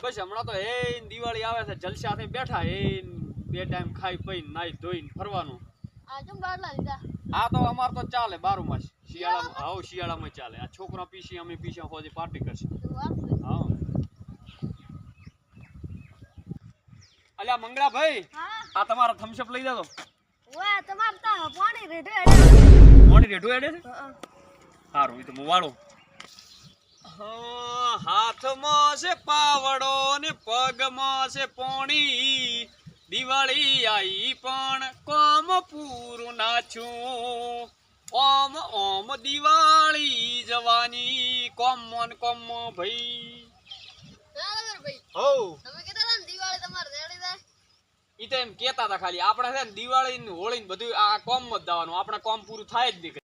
બસ હમણાં તો હે દિવાળી આવે છે જલસાથી બેઠા હે બે ટાઈમ ખાઈ પીને નાઈ ધોઈને ફરવાનું આ તો અમાર તો ચાલે 12 માસ શિયાળામાં આવ શિયાળામાં ચાલે આ છોકરા પીસી અમે પીસી હોજી પાર્ટી કરશે હા અલ્યા મંગળા ભાઈ આ તમારા થમ્સ અપ લઈ જાજો ઓય તમાર તો પાણી રેઢો એડે છે સારું ઈ તો હું વાળો હાથમાં છે પાવડો ને પગમાં છે પોણી દિવાળી આઈ પણ કોમ પૂરું નાછું ઓમ ઓમ દિવાળી જવાની કોમ ભાઈ હો તમે કેતા હતા ને દિવાળી તમાર રેડી જાય ઈ તો એમ કેતા હતા ખાલી આપણે છે ને દિવાળી ને હોળી ને બધું આ કોમ માં જ દાવાનું આપણે કોમ પૂરું થાય જ નહીં